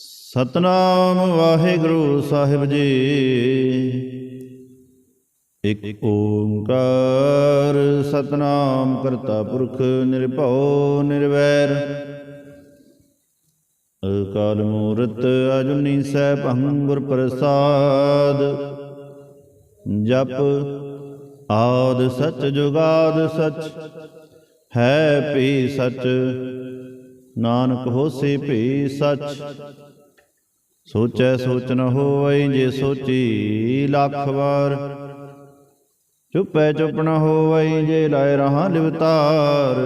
ਸਤਨਾਮ ਵਾਹਿਗੁਰੂ ਸਾਹਿਬ ਜੀ। ਇਕ ਓੰਕਾਰ ਸਤਨਾਮ ਕਰਤਾ ਪੁਰਖ ਨਿਰਭਉ ਨਿਰਵੈਰ। ਅਕਾਲ ਮੂਰਤ ਅਜੂਨੀ ਸੈਭੰ ਗੁਰ ਪ੍ਰਸਾਦ। ਜਪ ਆਦਿ ਸਚ ਜੁਗਾਦ ਸਚ ਹੈ ਭੀ ਸਚ। ਨਾਨਕ ਹੋਸੀ ਭੀ ਸਚ। ਸੋਚੈ ਸੋਚ ਨ ਹੋਵਈ ਜੇ ਸੋਚੀ ਲੱਖ ਵਾਰ। ਚੁੱਪੈ ਚੁੱਪ ਨ ਹੋਵਈ ਜੇ ਲਾਇ ਰਹਾ ਲਿਵਤਾਰ।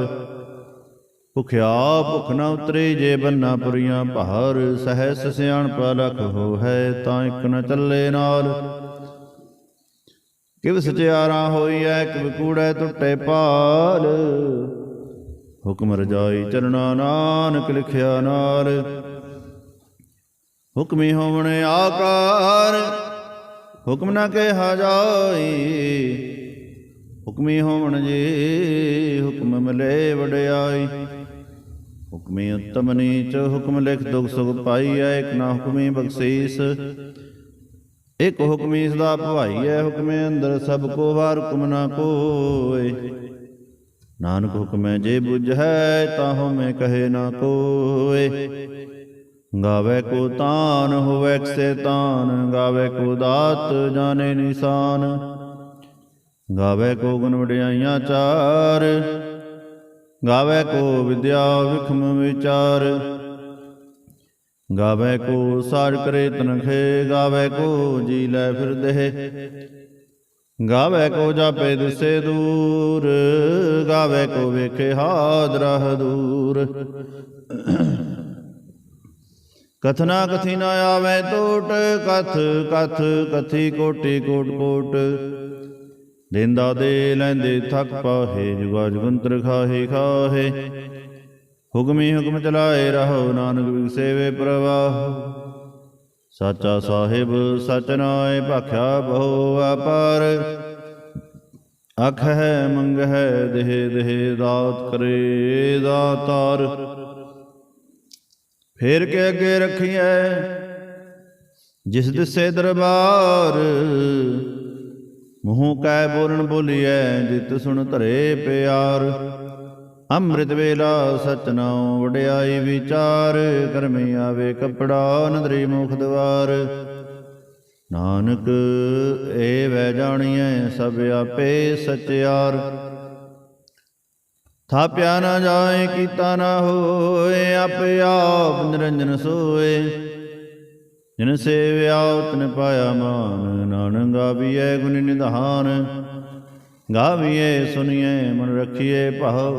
ਭੁਖਿਆ ਭੁਖ ਨ ਉਤਰੇ ਜੇ ਬੰਨਾ ਪੁਰੀਆਂ ਭਾਰ। ਸਹਿਸ ਸਿਆਣਪਾ ਲਖ ਹੋਵੈ ਤਾਂ ਇਕ ਨ ਚੱਲੇ ਨਾਲ। ਕਿਵ ਸਚਿਆਰਾ ਹੋਈਐ ਕਿਵ ਕੂੜੈ ਟੁੱਟੇ ਪਾਲ। ਹੁਕਮ ਰਜਾਈ ਚਰਣਾ ਨਾਨਕ ਲਿਖਿਆ ਨਾਲ। ਹੁਕਮੀ ਹੋਵਣ ਆਕਾਰ ਹੁਕਮ ਨਾ ਕਿਹਾ ਜਾਈ। ਹੁਕਮੀ ਹੋਵਣ ਜੀ ਹੁਕਮ ਮਿਲੇ ਵਡਿਆਈ। ਹੁਕਮੀ ਉੱਤਮ ਨੀਚ ਹੁਕਮ ਲਿਖ ਦੁਖ ਸੁਖ ਪਾਈਐ। ਇਕ ਨਾ ਹੁਕਮੀ ਬਖਸ਼ੀਸ ਇਕ ਹੁਕਮੀ ਸਦਾ ਭਵਾਈਐ। ਹੁਕਮੇ ਅੰਦਰ ਸਭ ਕੋ ਵਾਰ ਹੁਕਮ ਨਾ ਕੋਇ। ਨਾਨਕ ਹੁਕਮੈ ਜੇ ਬੁਝੈ ਤਾਹੂ ਮੈਂ ਕਹੇ ਨਾ ਕੋਇ। ਗਾਵੇ ਕੋ ਤਾਨ ਹੋਵੈ ਕਿਸੇ ਤਾਨ। ਗਾਵੇ ਕੋ ਦਾਤ ਜਾਣੇ ਨਿਸ਼ਾਨ। ਗਾਵੇ ਕੋ ਗੁਣ ਵਡਿਆਈਆਂ ਚਾਰ। ਗਾਵੇ ਕੋ ਵਿਦਿਆ ਵਿਖਮ ਵਿਚਾਰ। ਗਾਵੇ ਕੋ ਸਾਜ ਕਰੇ ਤਨਖੇ। ਗਾਵੇ ਕੋ ਜੀ ਲੈ ਫਿਰਦੇ। ਗਾਵੇ ਕੋ ਜਾਪੇ ਦਿਸੇ ਦੂਰ। ਗਾਵੇ ਕੋ ਵੇਖੇ ਹਾਦਰਾ ਦੂਰ। ਕਥਨਾ ਕਥੀ ਨ ਆਵੇ ਟੋਟ। ਕਥ ਕਥ ਕਥੀ ਕੋਟੀ ਕੋਟ ਕੋਟ। ਦੇਂਦਾ ਦੇ ਲੈਂਦੇ ਥਕ ਪਾਹੇ। ਜੁਗਾ ਜੁਗੰਤਰ ਖਾਹੇ ਖਾਹੇ। ਹੁਕਮੀ ਹੁਕਮ ਚਲਾਏ ਰਹੋ ਨਾਨਕ ਵਿਗਸੇਵੇ ਪ੍ਰਵਾਹ। ਸਾਚਾ ਸਾਹਿਬ ਸਚ ਨਾਇ ਭਾਖਿਆ ਬਹੁ ਅਪਾਰ। ਆਖਹਿ ਮੰਗਹਿ ਦੇਹ ਦੇਹ ਦਾਤ ਕਰੇ ਦਾਤਾਰ। ਫੇਰ ਕੇ ਅੱਗੇ ਰੱਖੀਐ ਜਿਸ ਦਿਸੇ ਦਰਬਾਰ। ਮੂੰਹ ਕੈ ਬੋਲਣ ਬੋਲੀਐ ਜਿਤ ਸੁਣ ਧਰੇ ਪਿਆਰ। ਅੰਮ੍ਰਿਤ ਵੇਲਾ ਸਚ ਨਾਉ ਵਡਿਆਈ ਵਿਚਾਰ। ਕਰਮੀ ਆਵੇ ਕੱਪੜਾ ਨਦਰੀ ਮੁਖ ਦਵਾਰ। ਨਾਨਕ ਏ ਵੈ ਜਾਣੀਐ ਸਭ ਆਪੇ ਸਚਿਆਰ। ਥਾਪਿਆ ਨਾ ਜਾਏ ਕੀਤਾ ਨਾ ਹੋਏ। ਆਪੇ ਆਪ ਨਿਰੰਜਨ ਸੋਏ। ਜਿਨ ਸੇਵਿਆ ਤਿਨ ਪਾਇਆ ਮਾਨ। ਨਾਨਕ ਗਾਵੀਐ ਗੁਣ ਨਿਧਾਨ। ਗਾਵੀਐ ਸੁਣੀਐ ਮਨ ਰਖੀਐ ਭਾਉ।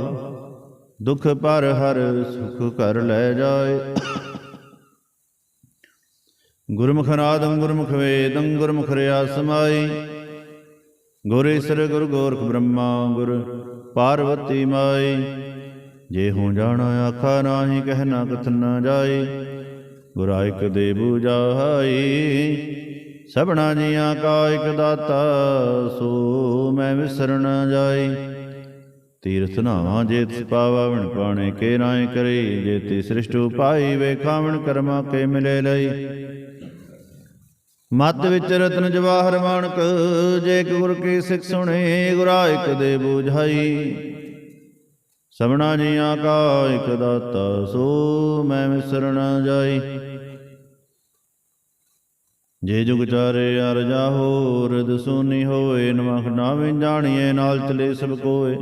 ਦੁਖ ਪਰ ਹਰ ਸੁਖ ਘਰ ਲੈ ਜਾਏ। ਗੁਰਮੁਖ ਨਾਦੰ ਗੁਰਮੁਖ ਵੇਦੰ ਗੁਰਮੁਖ ਰਿਆ ਸਮਾਈ। ਗੁਰ ਈਸਰ ਗੁਰ ਗੋਰਖ ਬ੍ਰਹਮਾ ਗੁਰ ਪਾਰਵਤੀ ਮਾਈ। ਜੇ ਹੂੰ ਜਾਣਾ ਆਖਾ ਨਾਹੀ ਕਹਿਣਾ ਕਥਨ ਨਾ ਜਾਈ। ਗੁਰਾ ਇਕ ਦੇ ਬੁਝਾਈ ਸਭਨਾ ਜੀਆਂ ਕਾ ਇਕ ਦਾਤਾ। ਸੋ ਮੈਂ ਵਿਸਰ ਨਾ ਜਾਈ। ਤੀਰਥ ਨਾਵਾਂ ਜੇ ਤਿਸ ਪਾਵਾ ਵਿਣ ਪਾਣੇ ਕੇ ਨਾਇ ਕਰੀ। ਜੇ ਤੀ ਸ੍ਰਿਸ਼ਟੁ ਪਾਈ ਵੇਖਾਵਣ ਕਰਮਾ ਕੇ ਮਿਲੇ ਲਈ। ਮਤ ਵਿੱਚ ਰਤਨ ਜਵਾਹਰ ਮਾਣਕ। ਜੇ ਇਕ ਗੁਰ ਕੀ ਸਿੱਖ ਸੁਣੇ ਗੁਰਾ ਇਕ ਦੇ ਬੁਝਾਈ। ਸਭਨਾ ਜੀਆਂ ਕਾ ਇਕ ਦਾਤਾ। ਸੋ ਮੈਂ ਵਿਸਰ ਨਾ ਜਾਈ। ਜੇ ਜੁਗ ਚਾਰੇ ਅਰ ਜਾਹੋ ਰਿਦ ਸੂਨੀ ਹੋਏ। ਨਮਖ ਨਾ ਜਾਣੀਏ ਨਾਲ ਚਲੇ ਸਭ ਕੋਏ।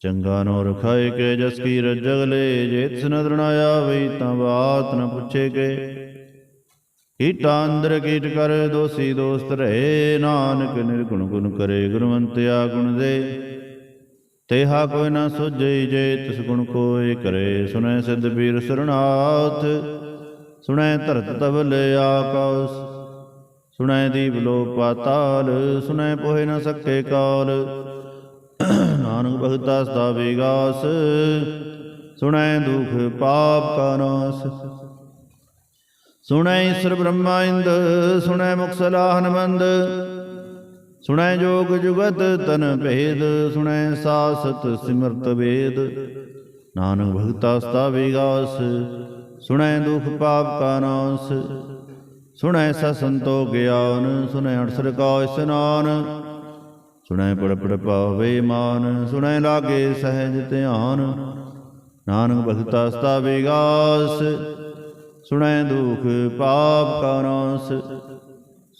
ਚੰਗਾ ਨੋ ਰਖਾਏ ਕੇ ਜਸ ਕੀ ਰਜਗ ਲੈ। ਜੇ ਤਿਸ ਨਦਰ ਨ ਆਵਈ ਤਾਂ ਬਾਤ ਨ ਪੁੱਛੇ ਕੇ। ਕੀਟਾ ਅੰਦਰ ਕੀਟ ਕਰ ਦੋਸੀ ਦੋਸਤ ਰਹੇ। ਨਾਨਕ ਨਿਰਗੁਣ ਗੁਣ ਕਰੇ ਗੁਣਵੰਤਿਆ ਗੁਣ ਦੇ। ਤੇਹਾ ਕੋਈ ਨਾ ਸੁਝਈ ਜੇ ਤਿਸ ਗੁਣ ਕੋਇ ਕਰੇ। ਸੁਣੈ ਸਿੱਧ ਪੀਰ ਸਰਨਾਥ। ਸੁਣੈ ਧਰਤ ਤਬਲ ਆਕਾਸ। ਸੁਣੈ ਦੀਪ ਲੋ ਪਾਤਾਲ। ਸੁਣੈ ਪੋਹਿ ਨ ਸਕੇ ਕਾਲ। ਨਾਨਕ ਭਗਤਾ ਸਦਾ ਵਿਗਾਸ। ਸੁਣੈ ਦੁਖ ਪਾਪ ਕਾ ਨਾਸ। ਸੁਣੈ ਈਸਰ ਬ੍ਰਹਮਾ ਇੰਦ। ਸੁਣੈ ਮੁਖ ਸਲਾਹ ਹਨਮੰਦ। ਸੁਣੈ ਜੋਗ ਜੁਗਤ ਤਨ ਭੇਦ। ਸੁਣੈ ਸਾਸਤ ਸਿਮਰਤ ਵੇਦ। ਨਾਨਕ ਭਗਤਾ ਸਦਾ ਵਿਗਾਸ। ਸੁਣੈ ਦੁਖ ਪਾਪ ਕਾ ਨਾਸ। ਸੁਣੈ ਸਤ ਸੰਤੋਖ ਗਿਆਨ, ਸੁਣੈ ਅਠਸਰ ਕਾ ਇਸਨਾਨ। ਸੁਣੈ ਪੜ ਪੜ ਪਾਵੇ ਮਾਨ, ਸੁਣੈ ਲਾਗੇ ਸਹਿਜ ਧਿਆਨ। ਨਾਨਕ ਭਗਤਾ ਸਦਾ ਵਿਗਾਸ, ਸੁਣੈ ਦੁਖ ਪਾਪ ਕਾ ਨਾਸ।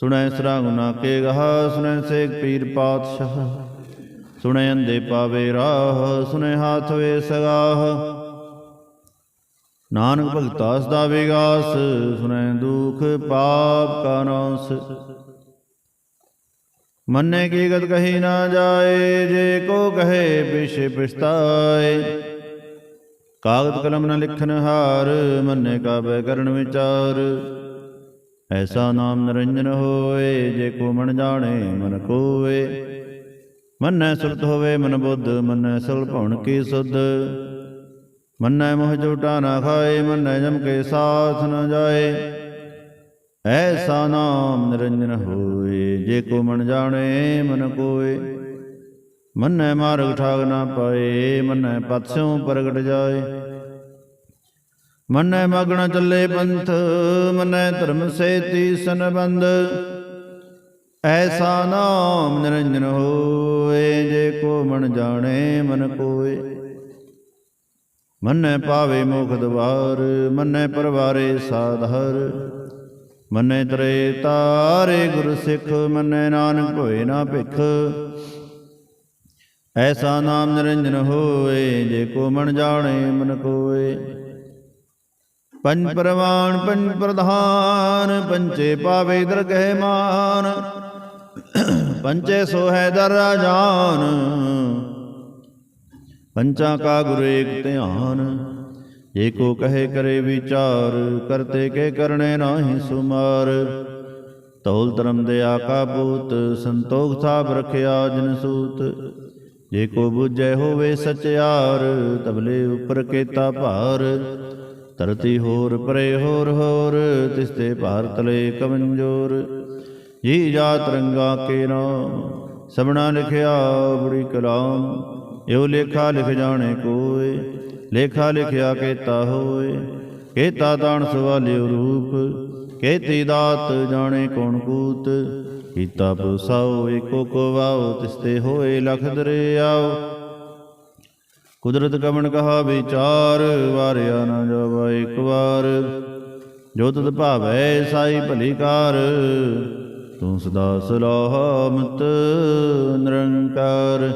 ਸੁਣੈ ਸਰਾ ਗੁਨਾ ਕੇ ਗਾਹ, ਸੁਣੈ ਸੇਖ ਪੀਰ ਪਾਤਸ਼ਾਹ। ਸੁਣੈ ਅੰਧੇ ਪਾਵੇ ਰਾਹ, ਸੁਣੈ ਹਾਥ ਵੇ ਸਗਾਹ। ਨਾਨਕ ਭਗਤਾ ਸਦਾ ਵਿਗਾਸ, ਸੁਣੈ ਦੁਖ ਪਾਪ ਕਾ ਨਾਸ। ਮੰਨੇ ਕੀ ਗਤ ਕਹੀ ਨਾ ਜਾਏ, ਜੇ ਕੋ ਕਹੇ ਪਿਛੇ ਪਛਤਾਏ। ਕਾਗਦ ਕਲਮ ਨ ਲਿਖਨ ਹਾਰ, ਮੰਨੇ ਕਾਬੈ ਕਰਨ ਵਿਚਾਰ। ਐਸਾ ਨਾਮ ਨਿਰੰਜਨ ਹੋਏ, ਜੇ ਕੋ ਮਨ ਜਾਣੇ ਮਨ ਕੋਏ। ਮੰਨੈ ਸੁਰਤ ਹੋਵੇ ਮਨ ਬੁੱਧ, ਮੰਨੈ ਸਗਲ ਭਵਨ ਕੀ ਸੁਧ। ਮੰਨੈ ਮੋਹ ਝੂਟਾ ਨਾ ਖਾਏ, ਮੰਨੈ ਜਮ ਕੇ ਸਾਥ ਨ ਜਾਏ। ਐਸਾ ਨਾਮ ਨਿਰੰਜਨ ਹੋਏ, ਜੇ ਕੋ ਮਨ ਜਾਣੇ ਮਨ ਕੋਏ। ਮੰਨੈ ਮਾਰਗ ਠਾਗ ਨਾ ਪਾਏ, ਮੰਨੈ ਪਤ ਸਿਉ ਪ੍ਰਗਟ ਜਾਏ। ਮੰਨੈ ਮਗਣ ਚੱਲੇ ਪੰਥ, ਮੰਨੈ ਧਰਮ ਸੇਤੀ ਸੰਬੰਧ। ਐਸਾ ਨਾਮ ਨਿਰੰਜਨ ਹੋਏ, ਜੇ ਕੋ ਮਨ ਜਾਣੇ ਮਨ ਕੋਏ। ਮੰਨੈ ਪਾਵੇ ਮੋਖ ਦਵਾਰ, ਮੰਨੈ ਪਰਵਾਰੇ ਸਾਧਾਰ। ਮੰਨੈ ਤਰੇ ਤਾਰੇ ਗੁਰ ਸਿੱਖ, ਮੰਨੈ ਨਾਨਕ ਹੋਏ ਨਾ ਭਿਖ। ਐਸਾ ਨਾਮ ਨਿਰੰਜਨ ਹੋਏ, ਜੇ ਕੋ ਮਨ ਜਾਣੇ ਮਨ ਕੋਏ। ਪੰਜ ਪ੍ਰਵਾਨ ਪੰਜ ਪ੍ਰਧਾਨ, ਪੰਚੇ ਪਾਵੇ ਦਰਗਹਿ ਮਾਨ। ਪੰਚੇ ਸੋਹੈ ਦਰ ਰਾਜਾਨ, ਪੰਚਾਂ ਕਾ ਗੁਰ ਏਕ ਧਿਆਨ। ਜੇ ਕੋ ਕਹੇ ਕਰੇ ਵਿਚਾਰ, ਕਰਤੇ ਕੇ ਕਰਨੇ ਨਾਹੀ ਸੁਮਾਰ। ਤੌਲ ਧਰਮ ਦਇਆ ਕਾ ਪੂਤ, ਸੰਤੋਖ ਥਾਪ ਰਖਿਆ ਜਿਨ ਸੂਤ। ਜੇ ਕੋ ਬੁਝੈ ਹੋਵੇ ਸਚਿਆਰ, ਤਬਲੇ ਉਪਰ ਕੇਤਾ ਭਾਰ। ਧਰਤੀ ਹੋਰ ਪਰੇ ਹੋਰ ਹੋਰ, ਤਿਸਤੇ ਭਾਰ ਤਲੇ ਕਮੰਜੋਰ। ਜੀ ਜਾਤ ਰੰਗਾ ਕੇ ਨਾਮ, ਸਭਨਾ ਲਿਖਿਆ ਬੜੀ ਕਲਾਮ। ਇਹੋ ਲੇਖਾ ਲਿਖ ਜਾਣੇ ਕੋਏ, ਲੇਖਾ ਲਿਖਿਆ ਕੇਤਾ ਹੋਏ। ਕੇਤਾ ਤਾਣ ਸਵਾਲਿਓ ਰੂਪ, ਕੇਤੀ ਦਾਤ ਜਾਣੇ ਕੌਣ ਕੂਤ। ਕੀਤਾ ਪੋਸਾਓ ਏਕੋ ਕੋ ਵਾਓ, ਤਿਸਤੇ ਹੋਏ ਲਖ ਦਰਿਆਓ। ਕੁਦਰਤ ਕਵਣ ਕਹਾ ਵਿਚਾਰ, ਵਾਰਿਆ ਨਾ ਜਾਵਾ ਇਕ ਵਾਰ। ਜੋ ਤਤ ਭਾਵੈ ਸਾਈ ਭਲੀ ਕਾਰ, ਤੂੰ ਸਦਾ ਸਲਾਮਤ ਨਿਰੰਕਾਰ।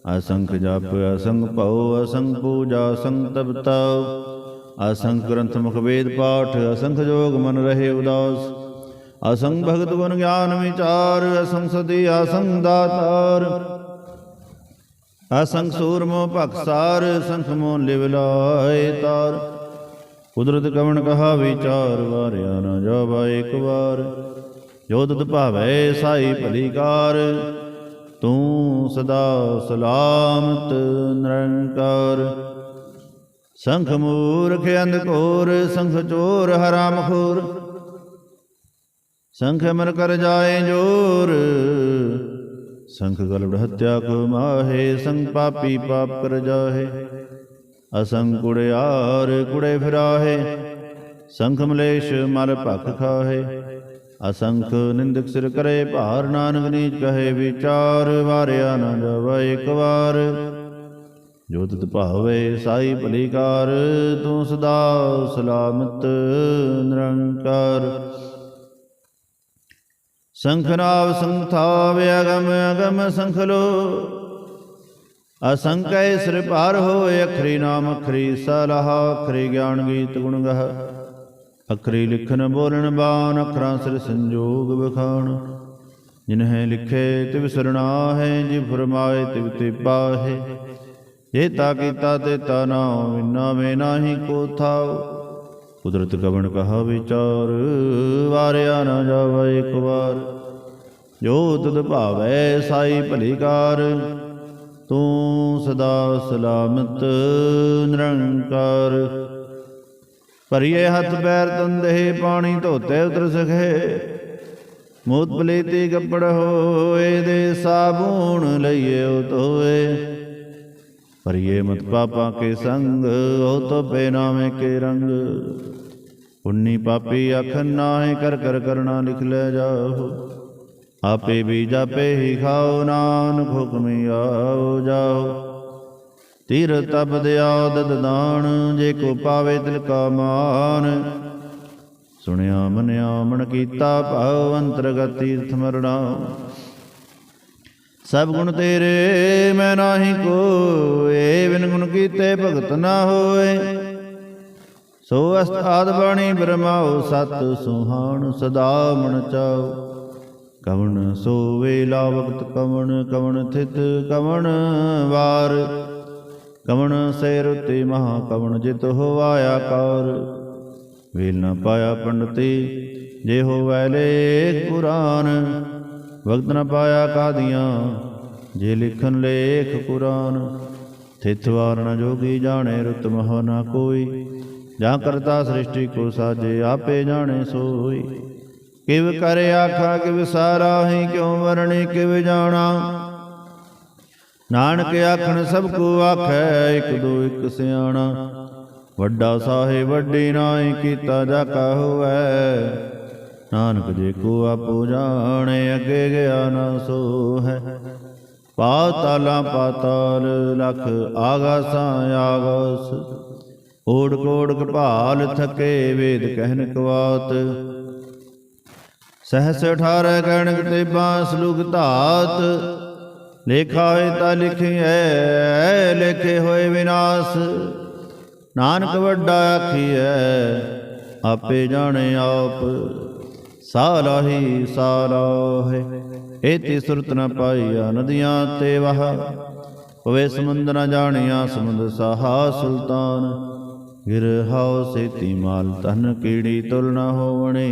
ਅਸੰਖ ਜਪ ਅਸੰਖ ਭਉ, ਅਸੰਖ ਪੂਜਾ ਅਸੰਖ ਤਪਤਾਉ। ਅਸੰਖ ਗ੍ਰੰਥ ਮੁਖ ਵੇਦ ਪਾਠ, ਅਸੰਖ ਜੋਗ ਮਨ ਰਹੇ ਉਦਾਸ। ਅਸੰਖ ਭਗਤ ਗੁਣ ਗਿਆਨ ਵਿਚਾਰ, ਅਸੰਖ ਸਦੀ ਅਸੰਖ ਦਾਤਾਰ। ਅਸੰਖ ਸੂਰਮੋ ਭਖਸਾਰ, ਅਸੰਖ ਮੋਹ ਲਿਵ ਲਾਏ ਤਾਰ। ਕੁਦਰਤ ਕਵਣ ਕਹਾ ਵਿਚਾਰ, ਵਾਰਿਆ ਨਾ ਜਾਵਾ ਇਕ ਵਾਰ। ਜੋ ਤਤ ਭਾਵੈ ਸਾਈ ਭਲੀ ਕਾਰ, ਤੂੰ ਸਦਾ ਸਲਾਮਤ ਨਿਰੰਕਾਰ। ਸੰਖ ਮੂਰਖ ਅੰਧਕੋਰ, ਸੰਖ ਚੋਰ ਹਰਾਮ ਖੋਰ। ਸੰਖ ਮਨ ਕਰ ਜਾਏ ਜੋਰ, ਸੰਖ ਗਲੜ ਹੱਤਿਆ ਕੋ ਮਾਹੇ। ਸੰਖ ਪਾਪੀ ਪਾਪ ਕਰ ਜਾਹੇ, ਅਸੰਖ ਕੁੜਿਆਰ ਕੁੜੇ ਫਿਰਾਹੇ। ਸੰਖ ਮਲੇਸ਼ ਮਲ ਭਖ ਖਾਹੇ, ਅਸੰਖ ਨਿੰਦਕ ਸਿਰ ਕਰੇ ਭਾਰ। ਨਾਨਕ ਨੀਚ ਕਹੇ ਵਿਚਾਰ, ਵਾਰਿਆ ਨਾ ਜਾਵਾ ਇਕ ਵਾਰ। ਜੋ ਤਤ ਭਾਵੇ ਸਾਈ ਭਲੀ ਕਾਰ, ਤੂੰ ਸਦਾ ਸਲਾਮਤ ਨਿਰੰਕਾਰ। ਸੰਖ ਨਾਵ ਸੰਖ ਥਾਵ, ਅਗਮ ਅਗਮ ਸੰਖ ਲੋ। ਅਸੰਖ ਸਿਰ ਭਾਰ ਹੋਏ, ਅਖਰੀ ਨਾਮ ਅਖਰੀ ਸਲਾਹਾ। ਅਖਰੀ ਗਿਆਨ ਗੀਤ ਗੁਣ ਗਹ, ਅਖਰੀ ਲਿਖਨ ਬੋਲਣ ਬਾਣ। ਅਖਰਾਂ ਸਿਰ ਸੰਜੋਗ ਬਖਾਣ, ਜਿਨਹਿ ਲਿਖੇ ਤਿਵ ਸਰਣਾਹੇ। ਜਿ ਫਰਮਾਏ ਤਿਵ ਤੇ ਪਾਹੇ, ਜੇਤਾ ਕੀਤਾ ਤੇਤਾ ਨਾਉ। ਇਨਾ ਮੇ ਨਾਹੀ ਕੋ ਥਾਉ। ਕੁਦਰਤ ਕਵਣ ਕਹਾ ਵਿਚਾਰ, ਵਾਰਿਆ ਨਾ ਜਾਵਾ ਇਕ ਵਾਰ। ਜੋ ਤਦ ਭਾਵੈ ਸਾਈ ਭਲੀ ਕਾਰ, ਤੂੰ ਸਦਾ ਸਲਾਮਤ ਨਿਰੰਕਾਰ। ਭਰੀਏ ਹੱਥ ਪੈਰ ਤੰਦੇ, ਪਾਣੀ ਧੋਤੇ ਉਤਰ ਸਖੇ। ਮੂਤ ਪਲੀਤੀ ਕੱਪੜ ਹੋਏ, ਦੇ ਸਾਬੂਣ ਲਈਏ ਧੋਏ। परिये मत पापा के संग, हो तो बेनामे के रंग। पुन्नी पापी आखन नाहे, कर कर करना लिख ले जाओ। आपे भी जापे ही खाओ, नानक हुक्मी आओ जाओ। तीर तप दया दद दान, जे को पावे तिल का मान। सुनिया मनिया मन कीता भाव, अंतरगत तीर्थ मरना। सब गुण तेरे मैं नाही कोय, बिन गुण कीते भगत ना होए। सो अस्त आद बाणी ब्रह्माओ, सत सुहान सदा मन चाओ। कवन सो वेला वक्त कवन, कवन थित कवन वार। कवन से रुति महा, कवन जित हो आया कार। वेल न पाया पंडिती, जे हो वैले कुरान। वक्त न पाया कादियाँ, जे लिखन लेख कुरान। थित वार न जोगी जाने, रुत मह न कोई। जहाँ करता सृष्टि को साजे, आपे जाने सोई। किव करे आखा किव सारा ही, क्यों वरणी किव जाना। नानक आखन सबको आखै, एक दो एक सियाणा। वड्डा साहे वड्डी नाई, कीता जाका होवै। नानक जे को आपो जाने, अगे गया ना सो है। पाताला पाताल, लख आगासा आगास। ओढ़ कोड़ कपाल थके, वेद कहन कवात। सहस 18 गणक तेबा, सलूक धात। लेखा होए ता लिखिए, लेखे होए विनाश। नानक वड्डा आखिए, आपे जाने आप। सारा ही सारा है, एति सुरत न पाइया नदियाँ ते वह। पवे समुंद न जानिया, समुंद साहा सुल्तान। गिर हाओ सेती माल, तन कीड़ी तुल न होवणे।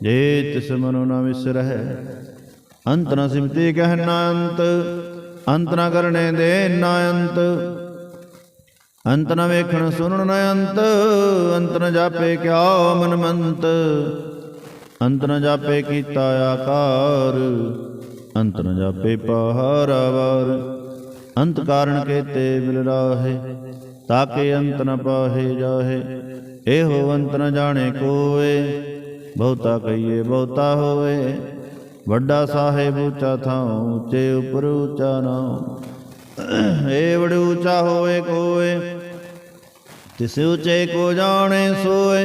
जे तिस मनु न विसरह, अंत न सिमति कहना अंत। अंत न करने दे न अंत। अंत न वेखण सुनन न अंत। अंत न जापे क्या मन मंत। अंत न जापे कीता आकार। अंत न जापे पहारावार। अंत कारण केते मिल राहे, ताके अंत न पाहे जाहे। एहो अंत न जाने कोय, बहुता कहिए बहुता होए। वड्डा साहेब ऊँचा थाऊँ, ऊँचे उपर ऊँचा नाऊँ। ए बड़े ऊँचा होए कोय, तिस ऊँचे को जाने सोए।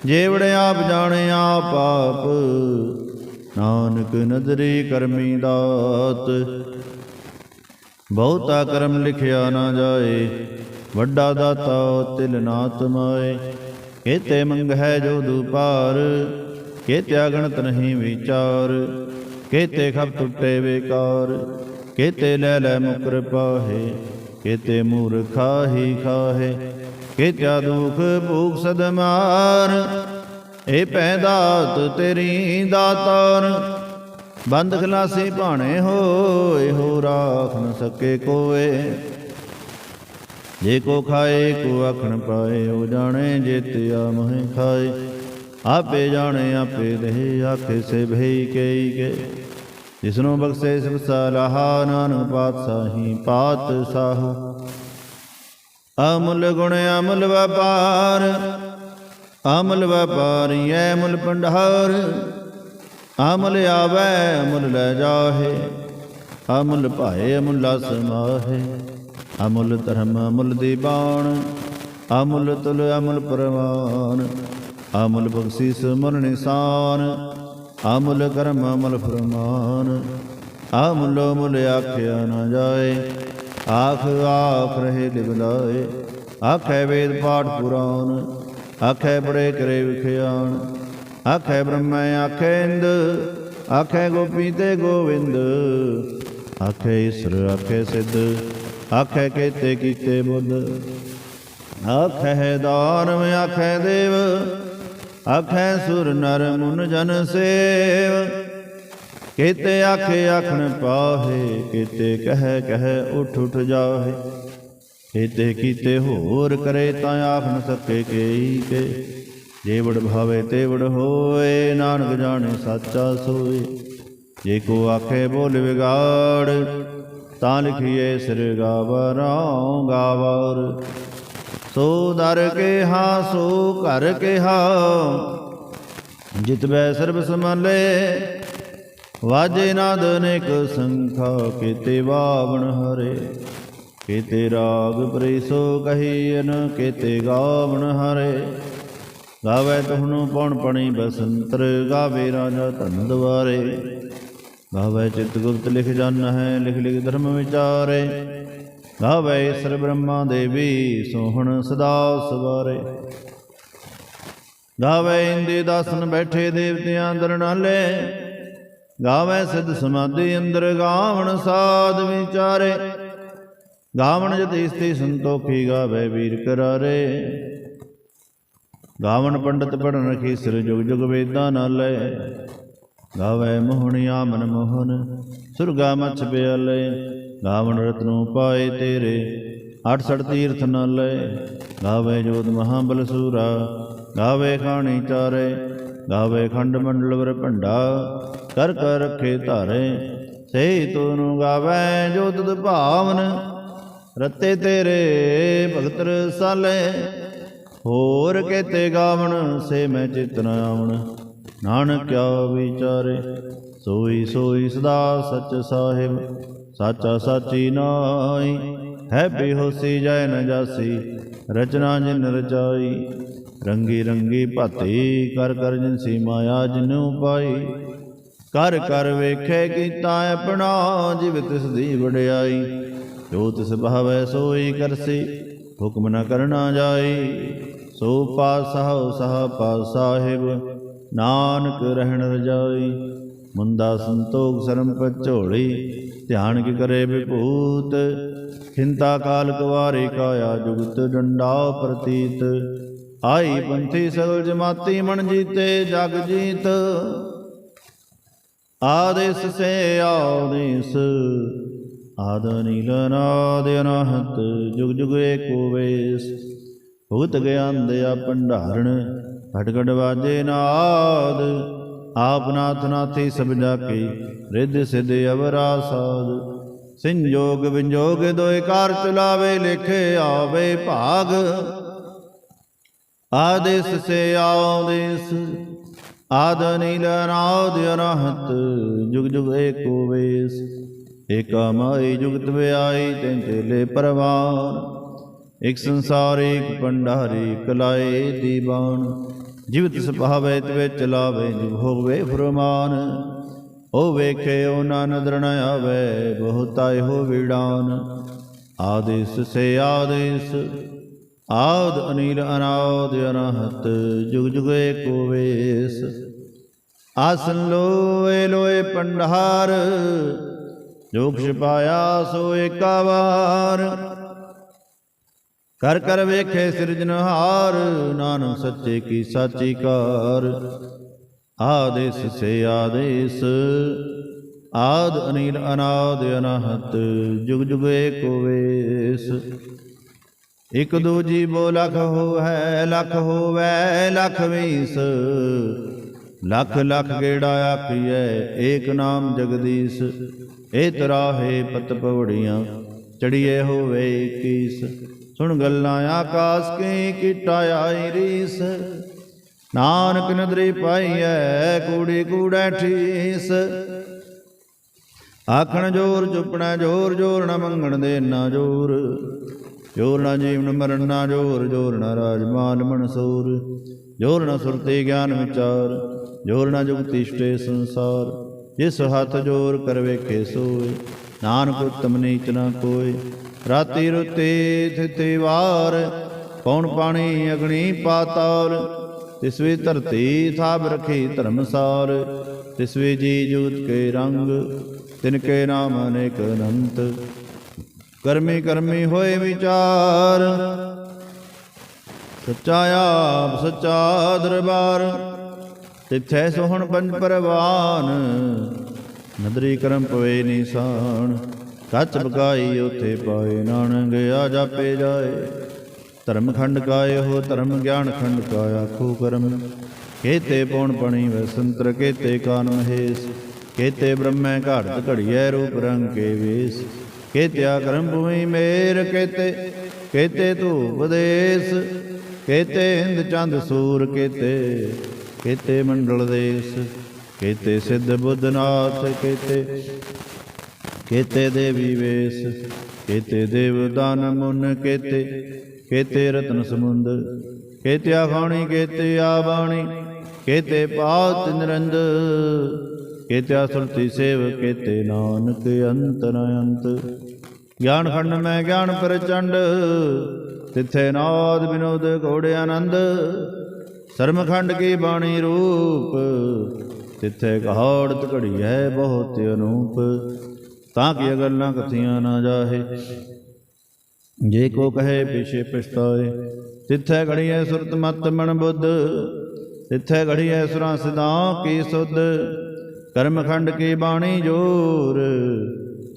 जे बड़े आप जाने आप आप, नानक नदरी करमी दात। बहुता कर्म लिखिया ना जाए, वड्डा दाता तिल नात माए। केते मंग है जो दुपार, केते अगणत नहीं विचार। केते खप टुटे बेकार, केते लै लै मुकर पाहे। केते मूर्खा ही खाहे, केत्या दुख भूख सद मार। ए पैदात तेरी दातार, बंद खलासी भाणे होए। हो राख न सके कोय, जे को खाए को आखण पाए। हो जाने जेतिया मोहि खाए, आपे जाने आपे दे। आखे से भई कई के, जिसनो बख्शे सब सलाहा। नानक पातशाही पातशाह, अमुल गुण अमुल व्यापार। अमुल व्यापार ये मुल भंडार। अमुल आवे अमुल लै जाहे, अमुल भाए अमुला समाहे। अमुल धर्म अमुल दीवान, अमुल तुल अमुल परवान। अमुल बख्शीस मुल निशान, अमुल कर्म अमुल फरमान। अमुलो मुल आख्या न जाए, आख आख रहे लिबलाए। आखै वेद पाठ पुराण, आखै बड़े करे विख्यान। आखै ब्रह्म आखै इंद, आखै गोपी ते गोविंद। आखै ईश्वर आखै सिद्ध, आखै केते कीते बुद्ध। आखै दानव आखै देव, आखै सुर नर मुन जन सेव। केते आखे आखण पाहे, केते कह कह उठ उठ जाहे। केते कीते होर करे, ता आख न सके केई के। जे बड़ भावे ते बड़ होए, नानक जाने साचा सोए। जे को आखे बोल विगाड़, ਤਾਂ ਲਿਖੀਏ ਸਿਰ ਗਾਵਰਾਉ ਗਾਵਰ। ਸੋ ਦਰ ਕੇਹਾ ਸੋ ਘਰ ਕੇਹਾ, ਜਿਤਬੈ ਸਰਬ ਸੰਭਾਲੇ। ਵਾਜੇ ਨਾਦ ਅਨੇਕ ਸੰਖਾ, ਕੇਤੇ ਬਾਵਣ ਹਰੇ। ਕੇਤੇ ਰਾਗ ਪ੍ਰੀਸੋ ਕਹੀਨ, ਕੇਤੇ ਗਾਵਣ ਹਰੇ। ਗਾਵੇ ਤੁਹਨੂੰ ਪੌਣ ਪਣੀ ਬਸੰਤਰ, ਗਾਵੇ ਰਾਜਾ ਧਨ ਦੁਆਰੇ। ਗਾਵੇ ਚਿਤ ਗੁਪਤ ਲਿਖ ਜਨ ਹੈ, ਲਿਖ ਲਿਖ ਧਰਮ ਵਿਚਾਰੇ। ਗਾਵੇ ਈਸਰ ਬ੍ਰਹਮਾ ਦੇਵੀ, ਸੋਹਣ ਸਦਾ ਸਵਾਰੇ। ਗਾਵੇ ਇੰਦੇ ਦਾਸਨ ਬੈਠੇ, ਦੇਵਤਿਆਂ ਦਰਨਾਲੇ। ਗਾਵੇ ਸਿੱਧ ਸਮਾਧੀ ਅੰਦਰ, ਗਾਵਣ ਸਾਧ ਵਿਚਾਰੇ। ਗਾਵਣ ਜਤੀ ਸਤੀ ਸੰਤੋਖੀ, ਗਾਵੇ ਵੀਰ ਕਰਾਰੇ। ਗਾਵਣ ਪੰਡਤ ਪੜਨ ਰਖੀ, ਸਿਰ ਜੁਗ ਜੁਗ ਵੇਦਾਂ ਨਾਲੇ। ਗਾਵੇ ਮੋਹਣਿਆ ਮਨ ਮੋਹਨ, ਸੁਰਗਾ ਮਛ ਪਿਆਲੇ। ਗਾਵਣ ਰਤਨੋਂ ਪਾਏ ਤੇਰੇ, 68 ਤੀਰਥ ਨਾਲੇ। ਗਾਵੇ ਜੋਤ ਮਹਾਬਲ ਸੂਰਾ, ਗਾਵੇ ਖਾਣੀ ਚਾਰੇ। ਗਾਵੇ ਖੰਡ ਮੰਡਲ ਵਰ ਭੰਡਾ, ਕਰ ਕਰ ਰੱਖੇ ਧਾਰੇ। ਸਹੀ ਤੂੰ ਗਾਵੇ ਜੋ ਤੁਧ ਭਾਵਨ, ਰਤੇ ਤੇਰੇ ਭਗਤ ਰਸਾਲੇ। ਹੋਰ ਕੇਤੇ ਗਾਵਣ, ਸੇ ਮੈਂ ਚਿਤ ਨ ਆਵਣ। ਨਾਨਕ ਕਿਆ ਵਿਚਾਰੇ, ਸੋਈ ਸੋਈ ਸਦਾ ਸਚ ਸਾਹਿਬ। ਸਾਚਾ ਸਾਚੀ ਨਾਈ, ਹੈ ਬੇਹੋਸੀ ਜੈ ਨ ਜਾਸੀ। ਰਚਨਾ ਜਿਨ ਰਚਾਈ, ਰੰਗੀ ਰੰਗੀ ਭਾਤੀ। ਕਰ ਕਰ ਜਿਨਸੀ ਮਾਇਆ ਜਿਨੂ ਪਾਈ। ਕਰ ਕਰ ਵੇਖੇ ਕੀਤਾ ਆਪਣਾ, ਜਿਵ ਤਿਸ ਦੀ ਵਡਿਆਈ। ਜੋ ਤਿਸ ਭਾਵੈ ਸੋਈ ਕਰਸੀ, ਹੁਕਮ ਨ ਕਰਨਾ ਜਾਈ। ਸੋ ਪਾਤਸ਼ਾਹ ਸਾਹ ਪਾਤ ਸਾਹਿਬ, ਨਾਨਕ ਰਹਿਣ ਰਜਾਈ। ਮੁੰਦਾ ਸੰਤੋਖ ਸਰਮ ਪਚੋੜੀ, ਧਿਆਨ ਕੀ ਕਰੇ ਵਿਭੂਤ। ਖਿੰਤਾ ਕਾਲ ਕਵਾਰੇ, ਕਾਇਆ ਜੁਗਤ ਡੰਡਾ ਪ੍ਰਤੀਤ। ਆਈ ਪੰਥੀ ਸਗਲ ਜਮਾਤੀ, ਮਨ ਜੀਤੇ ਜਗ ਜੀਤ। ਆਦੇਸ ਸੇ ਆਦੇਸ, ਆਦ ਨੀਲ ਅਨਾਦ ਅਨਾਹਤ। ਜੁਗ ਜੁਗ ਏਕੋ ਵੇਸ, ਭੁਗਤ ਗਿਆਨ ਦਿਆ ਭੰਡਾਰਣ। ਘਟ ਘਟ ਵਾਜੇ ਨਾਦ, ਆਪ ਨਾਥ ਨਾਥੀ ਸਭ ਜਾਕੇ। ਰਿੱਧ ਸਿੱਧ ਅਵਰਾ ਸਾਧ, ਸੰਜੋਗ ਵਿਜੋਗ ਦੋਇ ਕਾਰ ਚਲਾਵੇ। ਲਿਖੇ ਆਵੇ ਭਾਗ, ਆਦੇਸ ਸੇ ਆਦੇਸ। ਆਦ ਨੀਲ ਅਨਾਦ ਅਨਾਹਤ, ਜੁਗ ਜੁਗ ਏਕੋ ਵੇਸ। ਏਕਾ ਮਾਈ ਜੁਗਤ ਵਿਆਈ, ਤੈਨ ਚੇਲੇ ਪਰਵਾਨ। ਇਕ ਸੰਸਾਰ ਏਕ ਭੰਡਾਰੀ, ਕਲਾਏ ਦੀਵਾਨ। ਜਿਵ ਤਿਸ ਭਾਵੈ ਤਿਵੈ ਚਲਾਵੇ, ਜਿਵ ਹੋਵੇ ਫੁਰਮਾਨ। ਉਹ ਵੇਖੇ ਉਹ ਨਾ ਨਦਰ ਨ ਆਵੇ, ਬਹੁਤਾ ਇਹੋ ਵੀੜਾਨ। ਆਦੇਸ ਸੇ ਆਦੇਸ, ਆਦ ਅਨੀਲ ਅਨਾਦ ਅਨਾਹਤ। ਜੁਗ ਜੁਗ ਏਕੋ ਵੇਸ। ਆਸਨ ਲੋਏ ਲੋਏ ਭੰਡਾਰ, ਜੋ ਕੁਛ ਪਾਇਆ ਸੋ ਏਕਾ ਵਾਰ। ਕਰ ਕਰ ਵੇਖੇ ਸਿਰਜਨਹਾਰ, ਨਾਨਕ ਸੱਚੇ ਕੀ ਸਾਚੀ ਕਾਰ। ਆਦੇਸ ਸੇ ਆਦੇਸ, ਆਦ ਅਨੀਲ ਅਨਾਦ ਅਨਾਹਤ। ਜੁਗ ਜੁਗ ਏਕੋ ਵੇਸ। ਇਕ ਦੂਜੀ ਬੋ ਲਖ ਹੋਵੈ, ਲਖ ਹੋਵੈ ਲਖ ਵੀਸ। ਲਖ ਲਖ ਗੇੜਾ ਆਖੀਐ, ਏਕ ਨਾਮ ਜਗਦੀਸ਼। ਏ ਤਰਾਹੇ ਪਤ ਪਵੜੀਆਂ, ਚੜੀਏ ਹੋਵੇ 21। ਸੁਣ ਗੱਲਾਂ ਆਕਾਸ ਕੀ, ਕੀਟਾ ਆਈ ਰੀਸ। ਨਾਨਕ ਨਦਰੀ ਪਾਈਐ, ਕੂੜੀ ਕੂੜੈ ਠੀਸ। ਆਖਣ ਜੋਰ ਚੁੱਪਣਾ ਜੋਰ, ਜੋਰ ਨ ਮੰਗਣ ਦੇ ਨਾ ਜੋਰ। ਜੋਰ ਨ ਜੀਵਨ ਮਰਨ ਨਾ ਜੋਰ, ਜੋਰ ਨ ਰਾਜ ਮਾਲ ਮਨਸੂਰ। ਜੋਰ ਨ ਸੁਰਤੀ ਗਿਆਨ ਵਿਚਾਰ, ਜੋਰ ਨ ਜੁਗਤੀ ਇਸ਼ਟੇ ਸੰਸਾਰ। ਜਿਸ ਹੱਥ ਜੋਰ ਕਰ ਵੇਖੇ ਸੋਏ, ਨਾਨਕ ਉਤਮ ਨੀਚ ਨਾ ਕੋਇ। ਰਾਤੀ ਰੁੱਤੀ ਥਿਤੀ ਵਾਰ, ਪੌਣ ਪਾਣੀ ਅਗਣੀ ਪਾਤਾਲ। ਤਿਸਵੀ ਧਰਤੀ ਥਾਪ ਰਖੀ ਧਰਮਸਾਰ। ਤਿਸਵੀ ਜੀ ਜੂਤ ਕੇ ਰੰਗ, ਤਿਨਕੇ ਨਾਮ ਅਨੇਕ ਅਨੰਤ। ਕਰਮੀ ਕਰਮੀ ਹੋਏ ਵਿਚਾਰ, ਸੱਚਾ ਆਪ ਸੱਚਾ ਦਰਬਾਰ। ਤਿੱਥੈ ਸੋਹਣ ਪੰਜ ਪਰਵਾਨ, ਨਦਰੀ ਕਰਮ ਪਵੇ ਨਿਸ਼ਾਨ। ਕੱਚ ਬਕਾਈ ਉਥੇ ਪਾਏ, ਨਾਨਕ ਆ ਜਾਪੇ ਜਾਏ। ਧਰਮ ਖੰਡ ਕਾਏ ਹੋ ਧਰਮ, ਗਿਆਨ ਖੰਡ ਕਾ ਆਖੋ ਕਰਮ। ਕੇਤੇ ਪੌਣ ਪਣੀ ਵਸੰਤਰ, ਕੇਤੇ ਕਾਨੂੰਨ ਹੇਸ। ਕੇਤੇ ਬ੍ਰਹਮੈ ਘਾੜਤ ਘੜੀਐ, ਰੂਪ ਰੰਗ ਕੇ ਵੇਸ। केत्या कर्म भूमि मेर केते केते धूप देश केते इंद चंद सूर केते केते मंडल देश केते सिद्ध बुद्धनाथ केते केते देवी वेश केते देव दान मुन केते केते रत्न समुंद केते आखाणी केते आबाणी केते पात निरंद केते सुरति सेव केते नानक अंत न अंत। ज्ञान खंड में ज्ञान प्रचंड तिथे नाद विनोद घोड़े आनंद शर्म खंड की बाणी रूप तिथे कहाड़त घड़ी है बहुत अनूप ताकि गल्लां कथियां ना जाहे जे को कहे पीछे पछताए तिथे घड़ी है सुरत मत मन बुद्ध तिथे घड़ी है सुरां सिद्धां की सुध कर्म खंड की बाणी जोर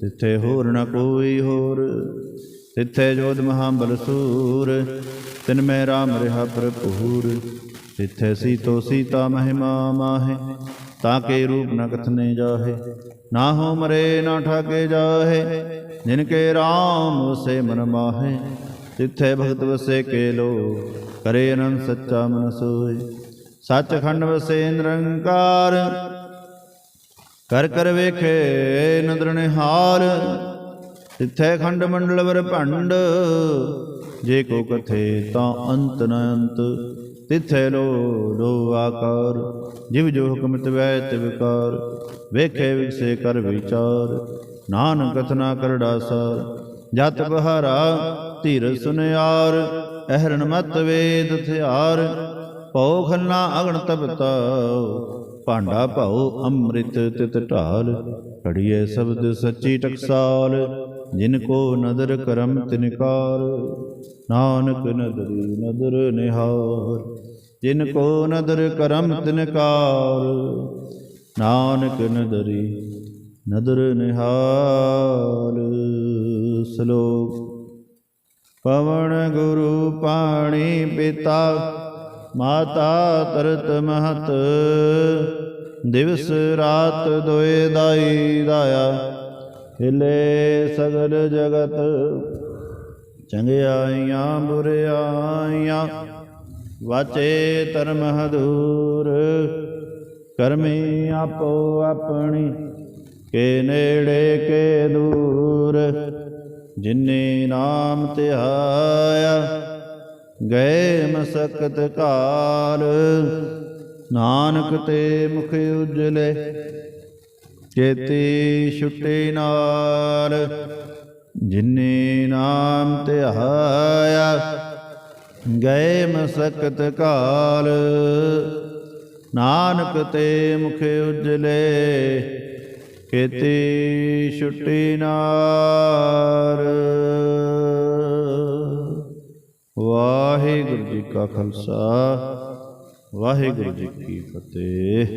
तिथे होर न कोई होर तिथे जोध महाबल सूर तिनमें राम रहा भरपूर तिथे सीतो सीता महिमा माहे ताके रूप न कथने जाहे ना हो मरे ना ठाके जाहे जिनके राम वसे मन माहे तिथे भगत वसे के लो करे अनंत सच्चा मन सोए सच खंड वसे निरंकार कर कर वेखे नदर निहार तिथे खंड मंडल वर भंड जे को कथे ता अंत न अंत तिथे लो लो आकार जिव जो हुक्म तिवै तिवकार वेखे विकसे कर विचार नानक कथना कर डासार जत बहारा धीर सुनियार अहरण मत वेद थियार भौ खन्ना अगण तपता भांडा भाओ अमृत तित ढाल घड़िए शब्द सच्ची टकसाल जिनको नदर करम तिनकार नानक नदरी नदर निहार जिनको नदर करम तिनकार नानक नदरी नदर निहार। श्लोक पवन गुरु पाणी पिता माता तरत महत दिवस रात दोए दाई दाया हिले सगल जगत चंगियाइयां बुरियाइयां वाचे धर्म हदूर करमी आपो अपनी के नेड़े के दूर जिन्नी नाम तिहाया गए मसकत काल नानक ते मुख उजले चेती छुटे नाल जिन्नी नाम तिहाया गए मसकत काल नानक ते मुख उजले खेती छुटी नार। वाहिगुरु जी का खालसा वाहिगुरु जी की फतेह।